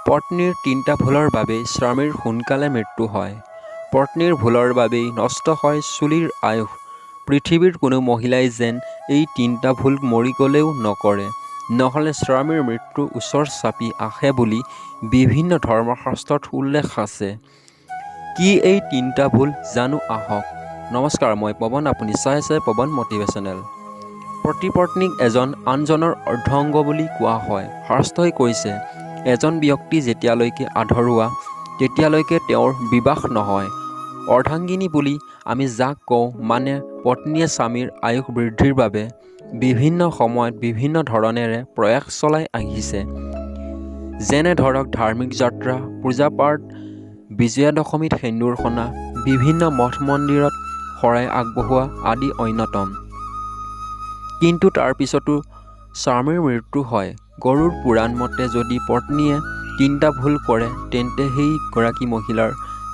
পত্নীৰ তিনিটা ভুলৰ বাবেই স্বামীৰ সোনকালে মৃত্যু হয়। পত্নীৰ ভুলৰ বাবেই নষ্ট হয় চুলিৰ আয়ুস। পৃথিৱীৰ কোনো মহিলাই যেন এই তিনিটা ভুল মৰি গ'লেও নকৰে, নহ'লে স্বামীৰ মৃত্যু ওচৰ চাপি আহে বুলি বিভিন্ন ধৰ্মশাস্ত্ৰত উল্লেখ আছে। কি এই তিনিটা ভুল জানো আহক। নমস্কাৰ, মই পৱন, আপুনি চাই আছে পৱন মটিভেশ্যনেল। পতি পত্নীক এজন আনজনৰ অৰ্ধাংগ বুলি কোৱা হয়। শাস্ত্ৰই কৈছে, এজন ব্যক্তি যেতিয়ালৈকে আধৰুৱা তেতিয়ালৈকে তেওঁৰ বিবাহ নহয়। অৰ্ধাংগিনী বুলি আমি যাক কওঁ, মানে পত্নীয়ে স্বামীৰ আয়ুস বৃদ্ধিৰ বাবে বিভিন্ন সময়ত বিভিন্ন ধৰণেৰে প্ৰয়াস চলাই আহিছে। যেনে ধৰক ধাৰ্মিক যাত্ৰা, পূজা পাঠ, বিজয়া দশমীত সেন্দুৰ সনা, বিভিন্ন মঠ মন্দিৰত শৰাই আগবঢ়োৱা আদি অন্যতম। কিন্তু তাৰ পিছতো স্বামীৰ মৃত্যু হয়। গৰুৰ পুৰাণ মতে যদি পত্নীয়ে তিনিটা ভুল কৰে তেন্তে সেইগৰাকী মহিলাৰ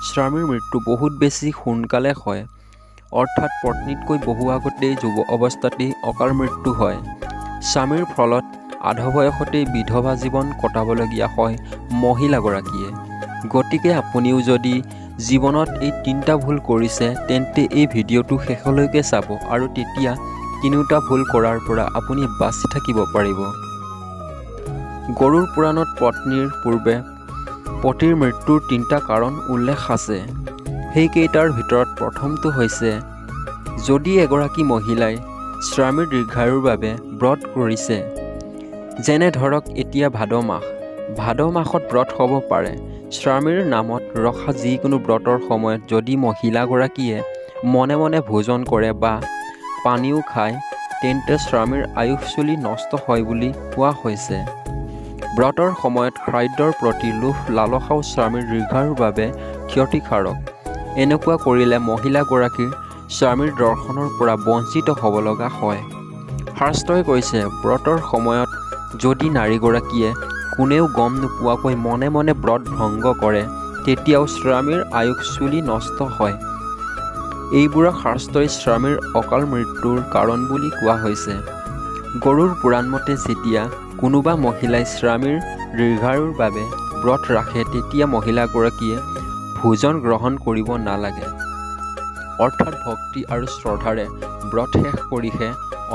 স্বামীৰ মৃত্যু বহুত বেছি সোনকালে হয়, অৰ্থাৎ পত্নীতকৈ বহু আগতেই যুৱ অৱস্থাতেই অকাল মৃত্যু হয়। স্বামীৰ ফলত আধা বয়সতেই বিধৱা জীৱন কটাবলগীয়া হয় মহিলাগৰাকীয়ে। গতিকে আপুনিও যদি জীৱনত এই তিনিটা ভুল কৰিছে তেন্তে এই ভিডিঅ'টো শেষলৈকে চাব আৰু তেতিয়া তিনিওটা ভুল কৰাৰ পৰা আপুনি বাচি থাকিব পাৰিব। গৰুৰ পুৰাণত পত্নীৰ পূৰ্বে পতিৰ মৃত্যুৰ তিনিটা কাৰণ উল্লেখ আছে। সেইকেইটাৰ ভিতৰত প্ৰথমটো হৈছে, যদি এগৰাকী মহিলাই স্বামীৰ দীৰ্ঘায়ুৰ বাবে ব্ৰত কৰিছে। যেনে ধৰক এতিয়া ভাদ মাহত ব্ৰত হ'ব পাৰে। স্বামীৰ নামত ৰখা যিকোনো ব্ৰতৰ সময়ত যদি মহিলাগৰাকীয়ে মনে মনে ভোজন কৰে বা পানীও খায় তেন্তে স্বামীৰ আয়ুস চুলি নষ্ট হয় বুলি কোৱা হৈছে। ব্ৰতৰ সময়ত খাদ্যৰ প্ৰতি লোভ লালসাও স্বামীৰ দীৰ্ঘায়ুৰ বাবে ক্ষতিকাৰক। এনেকুৱা কৰিলে মহিলাগৰাকীৰ স্বামীৰ দৰ্শনৰ পৰা বঞ্চিত হ'ব লগা হয়। শাস্ত্ৰই কৈছে, ব্ৰতৰ সময়ত যদি নাৰীগৰাকীয়ে কোনেও গম নোপোৱাকৈ মনে মনে ব্ৰত ভংগ কৰে তেতিয়াও স্বামীৰ আয়ুস চুলি নষ্ট হয়। এইবোৰক শাস্ত্ৰই স্বামীৰ অকাল মৃত্যুৰ কাৰণ বুলি কোৱা হৈছে। গৰুৰ পুৰাণ মতে যেতিয়া কোনোবা মহিলাই স্বামীৰ দীৰ্ঘায়ুৰ বাবে ব্ৰত ৰাখে তেতিয়া মহিলাগৰাকীয়ে ভোজন গ্ৰহণ কৰিব নালাগে, অৰ্থাৎ ভক্তি আৰু শ্ৰদ্ধাৰে ব্ৰত শেষ কৰিহে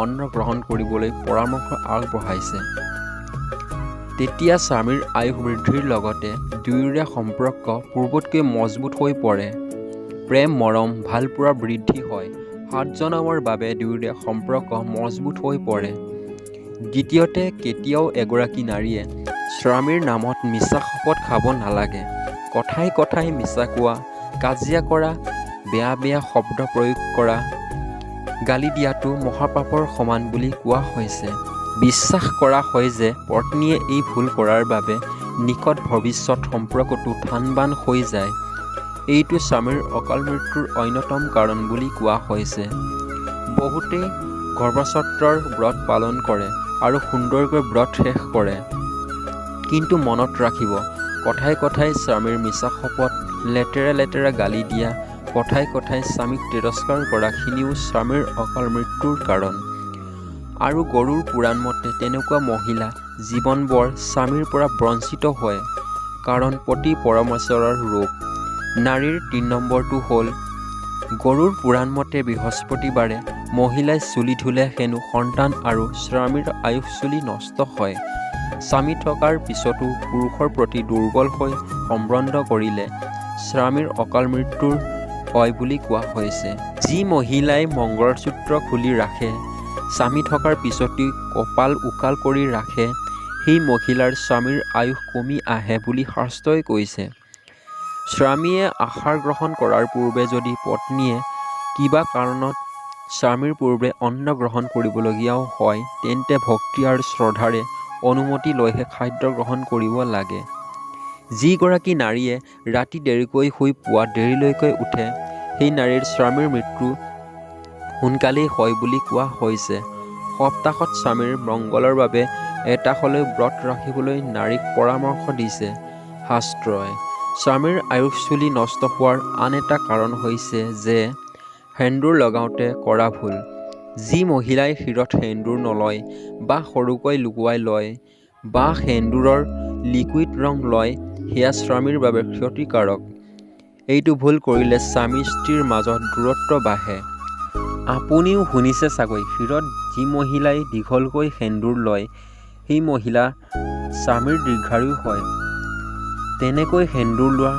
অন্ন গ্ৰহণ কৰিবলৈ পৰামৰ্শ আগবঢ়াইছে। তেতিয়া স্বামীৰ আয়ুস বৃদ্ধিৰ লগতে দুয়োৰে সম্পৰ্ক পূৰ্বতকৈ মজবুত হৈ পৰে। প্ৰেম মৰম ভালপোৱা বৃদ্ধি হয়। 7 জনমৰ বাবে দুয়োৰে সম্পৰ্ক মজবুত হৈ পৰে। দ্বিতীয়তে, কেতিয়াও এগৰাকী নাৰীয়ে স্বামীৰ নামত মিছা শপত খাব নালাগে। কথাই কথাই মিছা কোৱা, কাজিয়া কৰা, বেয়া শব্দ প্ৰয়োগ কৰা, গালি দিয়াটো মহাপাপৰ সমান বুলি কোৱা হৈছে। বিশ্বাস কৰা হয় যে পত্নীয়ে এই ভুল কৰাৰ বাবে নিকট ভৱিষ্যত সম্পৰ্কটো থানবান হৈ যায়। এইটো স্বামীৰ অকাল মৃত্যুৰ অন্যতম কাৰণ বুলি কোৱা হৈছে। বহুতেই গৰ্ভচক্ৰৰ ব্ৰত পালন কৰে আৰু সুন্দৰকৈ ব্ৰত শেষ কৰে। কিন্তু মনত ৰাখিব, কথাই কথাই স্বামীৰ মিছা শপত, লেতেৰা গালি দিয়া, কথাই কথাই স্বামীক তিৰস্কাৰ কৰাখিনিও স্বামীৰ অকাল মৃত্যুৰ কাৰণ। আৰু গৰুৰ পুৰাণ মতে তেনেকুৱা মহিলা জীৱনভৰ স্বামীৰ পৰা বঞ্চিত হয়, কাৰণ পতি পৰমেশ্বৰৰ ৰূপ। নাৰীৰ 3 নম্বৰটো হ'ল, গৰুৰ পুৰাণ মতে বৃহস্পতিবাৰে মহিলাই চুলি ধুলে হেনো সন্তান আৰু স্বামীৰ আয়ুস চুলি নষ্ট হয়। স্বামী থকাৰ পিছতো পুৰুষৰ প্ৰতি দুৰ্বল হৈ সম্বন্ধ কৰিলে স্বামীৰ অকাল মৃত্যুৰ হয় বুলি কোৱা হৈছে। যি মহিলাই মংগলসূত্ৰ খুলি ৰাখে, স্বামী থকাৰ পিছতো কপাল উকাল কৰি ৰাখে, সেই মহিলাৰ স্বামীৰ আয়ুস কমি আহে বুলি শাস্ত্ৰই কৈছে। স্বামীয়ে আহাৰ গ্ৰহণ কৰাৰ পূৰ্বে যদি পত্নীয়ে কিবা কাৰণত স্বামীৰ পূৰ্বে অন্ন গ্ৰহণ কৰিবলগীয়াও হয় তেন্তে ভক্তি আৰু শ্ৰদ্ধাৰে অনুমতি লৈহে খাদ্য গ্ৰহণ কৰিব লাগে। যিগৰাকী নাৰীয়ে ৰাতি দেৰিকৈ শুই পুৱা দেৰিলৈকৈ উঠে সেই নাৰীৰ স্বামীৰ মৃত্যু সোনকালেই হয় বুলি কোৱা হৈছে। সপ্তাহত স্বামীৰ মংগলৰ বাবে এটা হ'লেও ব্ৰত ৰাখিবলৈ নাৰীক পৰামৰ্শ দিছে শাস্ত্ৰই। স্বামীৰ আয়ুস চুলি নষ্ট হোৱাৰ আন এটা কাৰণ হৈছে যে সেন্দুৰ লগাওঁতে কৰা ভুল। যি মহিলাই শিৰত সেন্দুৰ নলয় বা সৰুকৈ লুকুৱাই লয় বা সেন্দুৰৰ লিকুইড ৰং লয় সেয়া স্বামীৰ বাবে ক্ষতিকাৰক। এইটো ভুল কৰিলে স্বামী স্ত্ৰীৰ মাজত দূৰত্ব বাঢ়ে। আপুনিও শুনিছে চাগৈ, শিৰত যি মহিলাই দীঘলকৈ সেন্দুৰ লয় সেই মহিলা স্বামীৰ দীৰ্ঘায়ু হয়। তেনেকৈ সেন্দুৰ লোৱা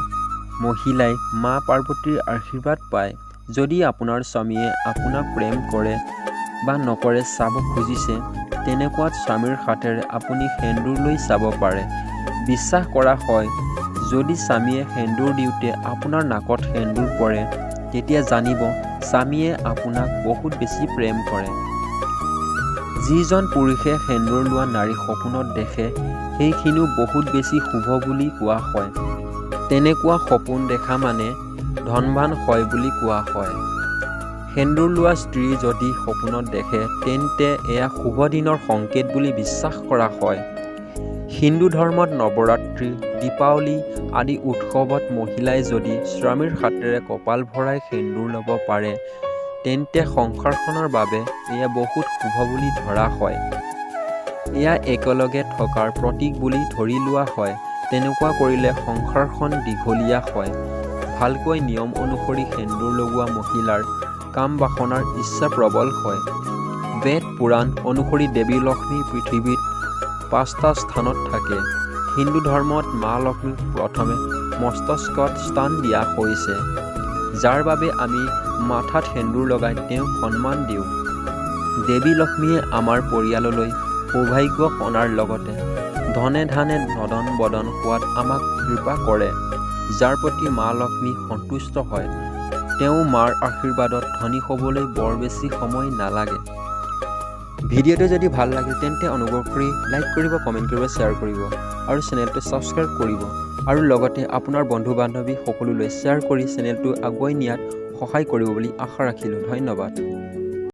মহিলাই মা পাৰ্বতীৰ আশীৰ্বাদ পায়। যদি আপোনাৰ স্বামীয়ে আপোনাক প্ৰেম কৰে বা নকৰে চাব খুজিছে, তেনেকুৱাত স্বামীৰ হাতেৰে আপুনি সেন্দুৰ লৈ চাব পাৰে। বিশ্বাস কৰা হয়, যদি স্বামীয়ে সেন্দুৰ দিওঁতে আপোনাৰ নাকত সেন্দুৰ পৰে, তেতিয়া জানিব স্বামীয়ে আপোনাক বহুত বেছি প্ৰেম কৰে। যিজন পুৰুষে সেন্দুৰ লোৱা নাৰী সপোনত দেখে, সেইখিনিও বহুত বেছি শুভ বুলি কোৱা হয়। তেনেকুৱা সপোন দেখা মানে ধনৱান হয় বুলি কোৱা হয়। সেন্দুৰ লোৱা স্ত্ৰী যদি সপোনত দেখে, তেন্তে এয়া শুভ দিনৰ সংকেত বুলি বিশ্বাস কৰা হয়। হিন্দু ধৰ্মত নৱৰাত্ৰি, দীপাৱলী আদি উৎসৱত মহিলাই যদি স্বামীৰ হাতেৰে কপাল ভৰাই সেন্দুৰ ল'ব পাৰে, তেন্তে সংসাৰখনৰ বাবে এয়া বহুত শুভ বুলি ধৰা হয়। এয়া একেলগে থকাৰ প্ৰতীক বুলি ধৰি লোৱা হয়। তেনেকুৱা কৰিলে সংসাৰখন দীঘলীয়া হয়। ভালকৈ নিয়ম অনুসৰি সেন্দুৰ লগোৱা মহিলাৰ কাম বাসনাৰ ইচ্ছা প্ৰবল হয়। বেদ পুৰাণ অনুসৰি দেৱী লক্ষ্মী পৃথিৱীত 5টা স্থানত থাকে। হিন্দু ধৰ্মত মা লক্ষ্মীক প্ৰথমে মস্তকত স্থান দিয়া হৈছে, যাৰ বাবে আমি মাথাত সেন্দুৰ লগাই তেওঁক সন্মান দিওঁ। দেৱী লক্ষ্মীয়ে আমাৰ পৰিয়াললৈ সৌভাগ্য অনাৰ লগতে ধনে ধানে নদন বদন হোৱাত আমাক কৃপা কৰে। যাৰ প্ৰতি মা লক্ষ্মী সন্তুষ্ট হয়, তেওঁ মাৰ আশীৰ্বাদত ধনী হ'বলৈ বৰ বেছি সময় নালাগে। ভিডিঅ'টো যদি ভাল লাগে তেন্তে অনুগ্ৰহ কৰি লাইক কৰিব, কমেণ্ট কৰিব, শ্বেয়াৰ কৰিব আৰু চেনেলটো ছাবস্ক্ৰাইব কৰিব আৰু লগতে আপোনাৰ বন্ধু বান্ধৱী সকলোলৈ শ্বেয়াৰ কৰি চেনেলটো আগুৱাই নিয়াত সহায় কৰিব বুলি আশা ৰাখিলোঁ। ধন্যবাদ।